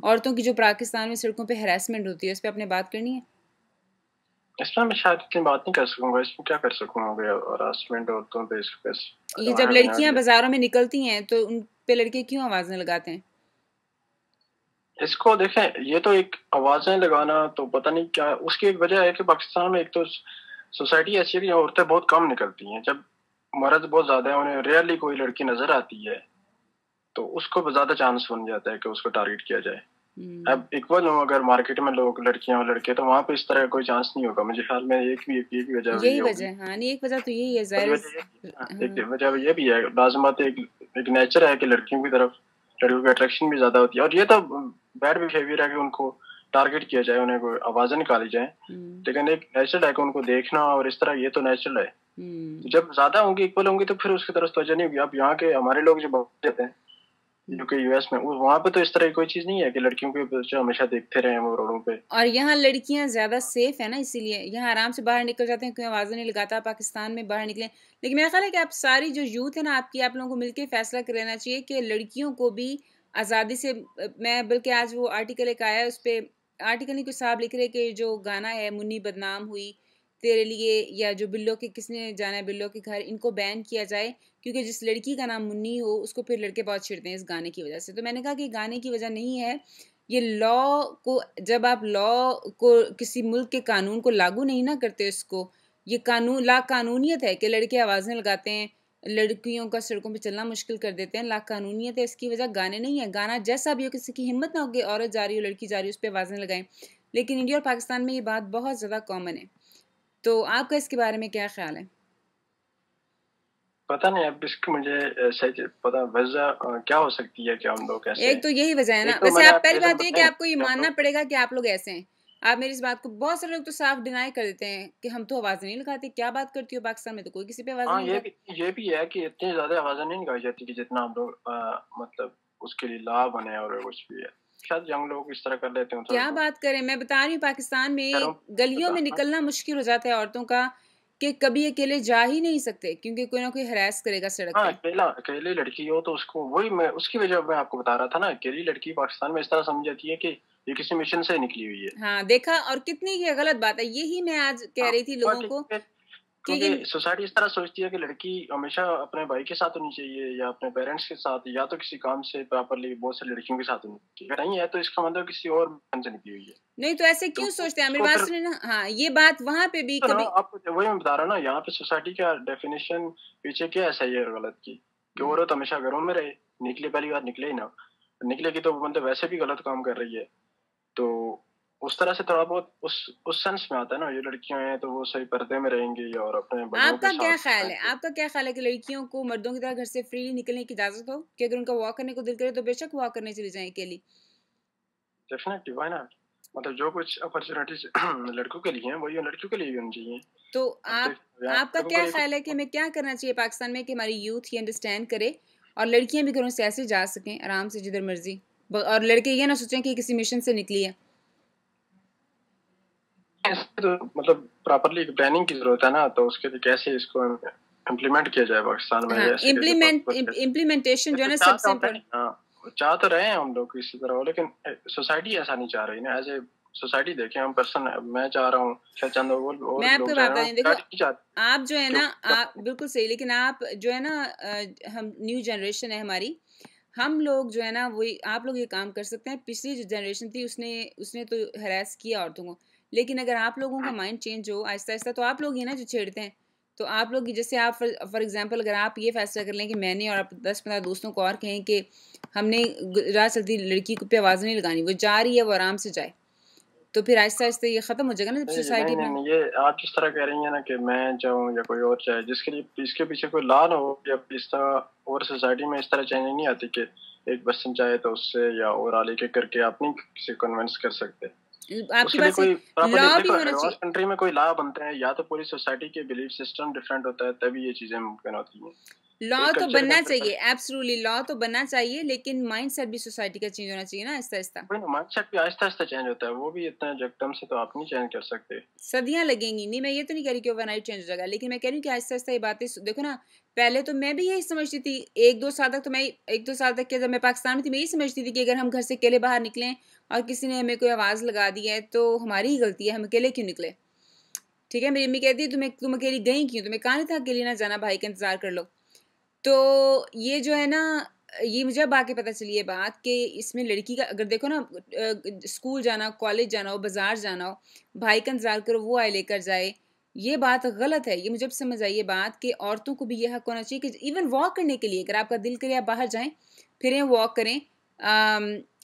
औरतों की जो पाकिस्तान में सड़कों पे हरासमेंट होती है, उस पर आपने बात करनी है? इसमें मैं शायद इतनी बात नहीं कर सकूंगा, इसमें क्या कर सकूंगा, हरासमेंट औरतों पे इस पे। ये जब लड़कियां बाजारों में निकलती हैं तो उन पे लड़के क्यों आवाज़ें लगाते हैं? इसको देखें, ये तो एक आवाजें लगाना तो पता नहीं क्या, उसकी एक वजह है कि पाकिस्तान में एक तो सोसाइटी ऐसी है कि औरतें बहुत कम निकलती हैं। जब मर्द बहुत ज्यादा है, उन्हें रेयरली कोई लड़की नजर आती है, तो उसको ज्यादा चांस बन जाता है कि उसको टारगेट किया जाए। अब इक्वल हो अगर मार्केट में लोग लड़कियां और लड़के, तो वहां पे इस तरह कोई चांस नहीं होगा। मुझे ख्याल में एक वजह भी यही होगी। वजह है। हाँ नहीं, एक वजह तो यही है, और ज़ाहिर वजह ये भी है ना, है। एक हाँ। वजह ये भी है, लाजम बात है, एक नेचर है कि लड़कियों की तरफ लड़कियों की अट्रैक्शन भी ज्यादा होती है। और ये तो बैड बिहेवियर है कि उनको टारगेट किया जाए, उन्हें कोई आवाजें निकाली जाए। लेकिन एक नेचुरल है कि उनको देखना और इस तरह, ये तो नेचुरल है। जब ज्यादा होंगी, इक्वल होंगी, तो फिर उसकी तरफ तवज्जो नहीं होगी। अब यहाँ के हमारे लोग जो बहुत जाते हैं यूके यूएस में, वहां पे तो इस तरह की कोई चीज नहीं है कि लड़कियों के बच्चे हमेशा देखते रहे वो रोडों पे। और यहाँ लड़कियां ज्यादा सेफ है ना, इसीलिए यहाँ आराम से बाहर निकल जाते हैं, कोई आवाज़ नहीं लगाता। पाकिस्तान में बाहर निकले, लेकिन मेरा ख्याल है कि आप सारी जो यूथ है ना आपकी, आप लोगों को मिलकर फैसला कर लेना चाहिए कि लड़कियों को भी आज़ादी से मैं बल्कि आज वो आर्टिकल एक आया है, उस पर आर्टिकल नहीं, कुछ साहब लिख रहे कि जो गाना है मुन्नी बदनाम हुई तेरे लिए, या जो बिल्लो के किसने जाना है बिल्लो के घर, इनको बैन किया जाए। क्योंकि जिस लड़की का नाम मुन्नी हो उसको फिर लड़के बहुत छिड़ते हैं इस गाने की वजह से। तो मैंने कहा कि गाने की वजह नहीं है, ये लॉ को, जब आप लॉ को किसी मुल्क के कानून को लागू नहीं ना करते, इसको ये कानून ला कानूनियत है कि लड़के आवाज़ें लगाते हैं, लड़कियों का सड़कों पे चलना मुश्किल कर देते हैं, ला कानूनियत है। इसकी वजह गाने नहीं है। गाना जैसा भी हो, किसी की हिम्मत ना हो कि औरत जा रही हो लड़की जा रही हो उस पर आवाज़ें लगाएं। लेकिन इंडिया और पाकिस्तान में ये बात बहुत ज़्यादा कॉमन है। तो आपका इसके बारे में क्या ख्याल है? पता नहीं, अब इसकी मुझे सही पता वजह क्या हो सकती है कि हम लोग कैसे एक हैं। तो यही वजह है ना। एक तो वैसे मैंने आप, आपको पहली रीजन बात तो ये कि बताया आपको ये कि हम मानना लोग, पड़ेगा कि आप लोग ऐसे हैं। आप मेरी इस बात को, बहुत सारे लोग तो साफ डिनाई कर देते हैं कि हम तो आवाज़ नहीं लगाते। क्या बात करती हो, पाकिस्तान में तो कोई किसी पे आवाज़ हाँ, नहीं लगाता। ये भी है कि इतनी ज्यादा आवाजें नहीं निकाली जाती कि जितना हम लोग मतलब उसके लिए लाभ बने और कुछ भी है। शायद यंग लोग इस तरह कर लेते हैं थोड़ा क्या बहुत। बात करें, मैं बता रही हूँ पाकिस्तान में खैरों गलियों पता, में हाँ। निकलना मुश्किल हो जाता है औरतों का, कि कभी अकेले जा ही नहीं सकते क्योंकि कोई ना कोई हरास करेगा सड़क हाँ, पे। अकेली लड़की हो तो उसको, वही मैं उसकी वजह मैं आपको बता रहा था ना, अकेली लड़की पाकिस्तान में इस तरह समझ जाती है कि ये किसी मिशन से निकली हुई है। हाँ देखा, और कितनी ये गलत बात है। यही मैं आज कह हाँ, रही थी लोगों को क्योंकि कि क्योंकि सोसाइटी इस तरह सोचती है कि लड़की हमेशा अपने भाई के साथ होनी चाहिए या अपने पेरेंट्स के साथ, या तो किसी काम से प्रॉपरली बहुत सारी लड़कियों के साथ होनी चाहिए। अगर नहीं है तो इसका मतलब किसी और मिशन से निकली हुई है। नहीं, तो ऐसे तो क्यों सोचते हैं? मेरी उसको बात फिर, सुने ना। हाँ, ये बात वहां पे भी तो ना कभी। आपको वही मैं बता रहा हूँ ना, यहाँ पे सोसाइटी का डेफिनेशन पीछे क्या है, सही और गलत की, कि औरत हमेशा घरों में रहे, निकले पहली बार निकले ही ना, निकलेगी तो वो बंदे वैसे भी गलत काम कर रही है। तो उस तरह से थोड़ा बहुत उस सेंस में आता है ना, ये लड़कियां हैं तो वो सही पर्दे में रहेंगी और अपने भाइयों के आपका क्या साथ ख्याल है, रहेंगे। आपका क्या ख्याल है कि लड़कियों को मर्दों की तरह घर से फ्रीली निकलने की इजाजत हो, कि अगर उनका वॉक करने को दिल करे तो बेशक वॉक करने चली जाए अकेली? Definitely, why not. मतलब जो कुछ अपॉर्चुनिटीज लड़कों के लिए हैं, वही लड़कियों के लिए भी होनी चाहिए। तो अब आप, देख, यहाँ आपका लड़कों के क्या लिए ख्याल है कि कुछ, हमें क्या करना चाहिए पाकिस्तान में कि हमारी यूथ ये अंडरस्टैंड करे और लड़कियां भी घरों से ऐसे जा सकें आराम से जिधर मर्जी, और लड़के ये ना सोचें कि किसी मिशन से निकली है। तो मतलब प्रॉपरली प्लानिंग की जरूरत है ना, तो उसके लिए कैसे इसको इम्प्लीमेंट किया जाए पाकिस्तान में, हाँ, ऐसे कैसे पॉसिबल है। इम्प्लीमेंटेशन जो है तो ना चाह तो सबसे हम रहे, इम्पोर्टेंट। हाँ, चाह तो रहे हैं हम लोग इसी तरह हो, लेकिन सोसाइटी ऐसा नहीं चाह रही ना। एज ए सोसाइटी देखें, हम पर्सन, मैं चाह रहा हूँ, शायद चंद और मैं भी आपको लोग चाह बात रहे बता हैं, रही हूँ, देखो, सोसाइटी नहीं चाहती आप जो है कि ना, वो आप बिल्कुल सही, लेकिन आप जो है ना, हम न्यू जनरेशन है हमारी, हम लोग जो है ना वही, आप लोग ये काम कर सकते हैं। पिछली जो जनरेशन थी उसने उसने तो हरास किया औरतों को, लेकिन अगर आप लोगों का माइंड चेंज हो आहिस्ता आहिस्ता, तो आप लोग ही ना जो छेड़ते हैं। तो आप लोग जैसे, आप फॉर एग्जांपल अगर आप ये फैसला कर लें कि मैंने और आप 10-15 दोस्तों को और कहें कि हमने राह चलती लड़की को पे आवाज़ नहीं लगानी, वो जा रही है वो आराम से जाए, तो फिर आहिस्ता आहिस्ता ये ख़त्म हो जाएगा ना जब नहीं नहीं सोसाइटी नहीं में। नहीं, ये आप जिस तरह कह रही हैं ना कि मैं चाहूँ या कोई और चाहे, जिसके लिए इसके पीछे कोई लॉ ना हो, या इस तरह और सोसाइटी में इस तरह चेंज नहीं आती कि एक पर्सन चाहे तो उससे या और आगे के करके आप नहीं किसी को कन्विंस कर सकते। आपकी उसके लिए बात से कोई प्रॉपरली, लॉ भी देखो होना एडवांस चाहिए। कंट्री में कोई लॉ बनते हैं, या तो पूरी सोसाइटी के बिलीफ सिस्टम डिफरेंट होता है तभी ये चीजें मुमकिन होती हैं। लॉ एक तो कल्चर बनना का चाहिए, एब्सोल्युटली लॉ तो बनना चाहिए, लेकिन माइंडसेट भी सोसाइटी का चेंज होना चाहिए ना आहिस्ता-आहिस्ता। वही ना, माइंडसेट भी आहिस्ता-आहिस्ता चेंज होता है, वो भी इतना एकदम से तो आप नहीं चेंज कर सकते। सदियाँ लगेंगी। नहीं, मैं ये तो नहीं कह रही कि ओवरनाइट चेंज हो जाएगा, लेकिन मैं कह रही हूँ कि आहिस्ता-आहिस्ता ये बातें देखो ना, पहले तो मैं भी यही समझती थी, 1-2 साल तक तो मैं 1-2 साल तक क्या, जब मैं पाकिस्तान में थी, मैं यही समझती थी कि अगर हम घर से अकेले बाहर निकलें और किसी ने हमें कोई आवाज़ लगा दी है, तो हमारी ही गलती है, हम अकेले क्यों निकले? ठीक है, मेरी अम्मी कहती है, तुम अकेली गई क्यों? तुम्हें कहा नहीं था अकेली ना जाना, भाई का इंतज़ार कर लो। तो ये जो है ना, ये मुझे अब आके पता चली ये बात कि इसमें लड़की का अगर देखो ना, स्कूल जाना, कॉलेज जाना हो, बाजार जाना हो, भाई का इंतजार करो वो आए लेकर जाए, ये बात गलत है। ये मुझे अब समझ आई ये बात कि औरतों को भी ये हक होना चाहिए कि इवन वॉक करने के लिए, अगर आपका दिल करे आप बाहर जाएं, फिरें, वॉक करें।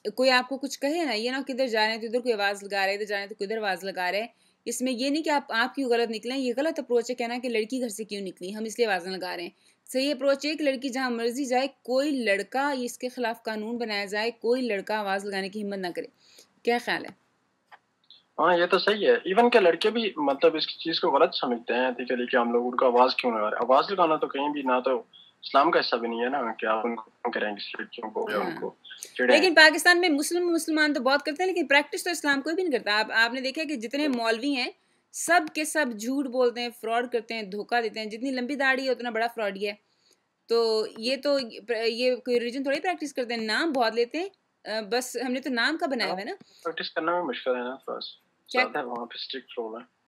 कोई आपको कुछ कहे ना, ये ना किधर जा रहे हैं तो इधर कोई आवाज़ लगा रहे हैं, इधर जा रहे हैं तो किधर आवाज़ लगा रहे हैं। इसमें ये नहीं कि आप क्यों गलत निकले, ये गलत अप्रोच है कहना कि लड़की घर से क्यों निकली, हम इसलिए आवाज़ लगा रहे हैं। सही अप्रोच है कि लड़की जहाँ मर्जी जाए, कोई लड़का इसके खिलाफ कानून बनाया जाए, कोई लड़का आवाज़ लगाने की हिम्मत ना करे। क्या ख्याल है? हाँ, ये तो सही है। इवन के लड़के भी मतलब इस चीज़ को गलत समझते हैं एथिकली कि हम लोग उनको आवाज़ क्यों लगा रहे हैं। आवाज़ लगाना तो कहीं भी ना तो इस्लाम का हिस्सा भी नहीं है ना कि आप उनको क्यों करें किसी लड़कियों को या हाँ, उनको चिढ़ें। लेकिन पाकिस्तान में मुसलमान तो बहुत करते हैं, लेकिन प्रैक्टिस तो इस्लाम कोई भी नहीं करता। आपने देखा है कि जितने मौलवी हैं, सब के सब झूठ बोलते हैं, फ्रॉड करते हैं, धोखा देते हैं। जितनी लंबी दाढ़ी है उतना बड़ा फ्रॉडी है। तो ये कोई रिलीजन थोड़ी प्रैक्टिस करते हैं, नाम बहुत लेते हैं। बस हमने तो नाम का बनाया हाँ, हुआ है ना। प्रैक्टिस करना भी मुश्किल है ना थोड़ा-सा। क्या ज़्यादा वहाँ पे स्ट्रिक्ट रूल है।